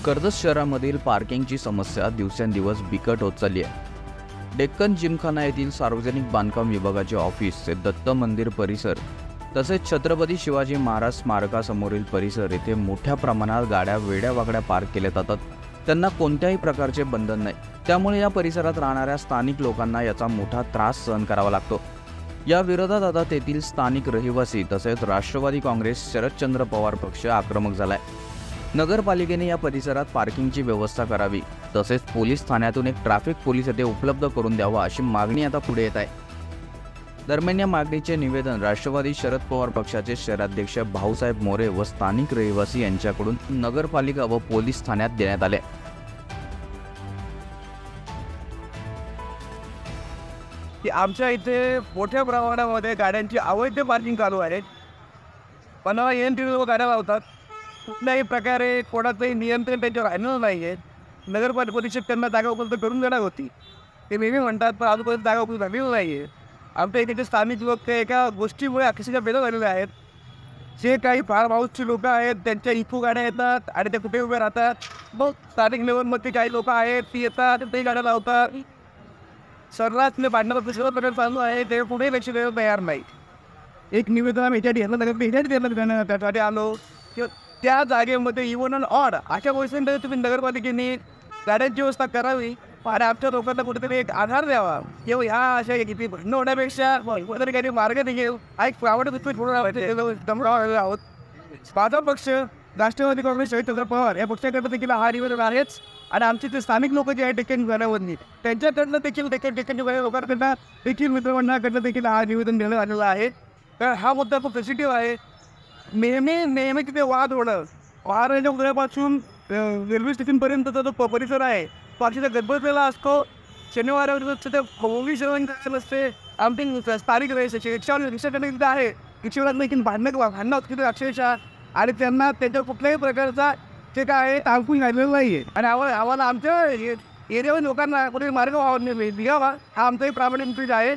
कर्जत शहरामधील पार्किंगची समस्या दिवसेंदिवस बिकट होत चालली आहे। डेक्कन जिमखाना येथील सार्वजनिक बांधकाम विभागाचे ऑफिस ते दत्त मंदिर परिसर तसेच छत्रपती शिवाजी महाराज स्मारकासमोरील परिसर येथे मोठ्या प्रमाणात गाड्या वेड्यावाकड्या पार्क केल्या जातात। त्यांना कोणत्याही प्रकारचे बंधन नाही, त्यामुळे या परिसरात राहणाऱ्या स्थानिक लोकांना याचा मोठा त्रास सहन करावा लागतो। या विरोधात आता तेथील स्थानिक रहिवासी तसेच राष्ट्रवादी काँग्रेस शरदचंद्र पवार पक्ष आक्रमक झालाय। नगरपालिकेने या परिसरात पार्किंगची व्यवस्था करावी तसेच पोलीस ठाण्यातून एक ट्रॅफिक पोलीस येथे उपलब्ध करून द्यावा अशी मागणी आता पुढे येत आहे। दरम्यान या मागणीचे निवेदन राष्ट्रवादी शरद पवार पक्षाचे शहराध्यक्ष भाऊसाहेब मोरे व स्थानिक रहिवासी यांच्याकडून नगरपालिका व पोलीस ठाण्यात देण्यात आले। की आमच्या इथे मोठ्या प्रमाणामध्ये गाड्यांची अवैध पार्किंग चालू आहे। पण लोक गाड्या लावतात, कुठल्याही प्रकारे कोणाचंही नियंत्रण त्यांच्यावर राहिलेलं नाही आहे। नगरपालिका परिषद त्यांना जागा उपलब्ध करून देणार होती, ते नेहमी म्हणतात, पण अजूनपर्यंत जागा उपलब्ध झालेली नाही आहे। आमच्या इथे स्थानिक लोक ते एका गोष्टीमुळे अक्षरशः बेजार झालेले आहेत। जे काही फार्म हाऊसची लोकं आहेत त्यांच्या इथू गाड्या येतात आणि ते कुठे उभे राहतात, मग स्थानिक लेवलमध्ये काही लोक आहेत ती येतात ते गाड्या लावतात। सर्रासने भांडणाचा दुसरा प्रकार चालू आहे, ते पुढे लक्ष द्यायला तयार नाही। एक निवेदन आम्ही त्यासाठी आलो की त्या जागेमध्ये इव्हन अन ऑड अशा गोष्टींमध्ये तुम्ही नगरपालिकेने गाड्यांची व्यवस्था करावी आणि आमच्या लोकांना कुठेतरी एक आधार द्यावा किंवा ह्या अशा किती भांडणं होण्यापेक्षा कुठेतरी काही मार्ग निघेल हा एक प्रामाणिक आहोत। माझा पक्ष राष्ट्रवादी काँग्रेस शरदचंद्र पवार या पक्षाकडनं देखील हा निवेदन आहेच आणि आमचे ते स्थानिक लोक जे आहेत डेक्कन घरावरनी त्यांच्याकडनं देखील डेक्कन लोकांकडनं देखील मित्रमंडळाकडनं देखील हा निवेदन देण्यात आलेलं आहे। कारण हा मुद्दा खूप सेन्सिटिव्ह आहे। नेहमी तिथे वाद होणं, महाराजांच्या उदयापासून रेल्वे स्टेशनपर्यंतचा जो परिसर आहे तो अक्षरशः गजबजलेला असतो। शनिवारावर ते पोलीस नसते, आमचे स्थानिक रिक्षा तिथे आहे, रिक्षावाला देखील भांडणं तिथे अक्षरशः आणि त्यांना त्यांच्या कुठल्याही प्रकारचा जे काय आहे टाळकून राहिलेलं नाही आहे आणि आम्हाला आमच्या एरियावर लोकांना कुठे मार्ग निघावा हा आमचाही प्रामाणिक आहे।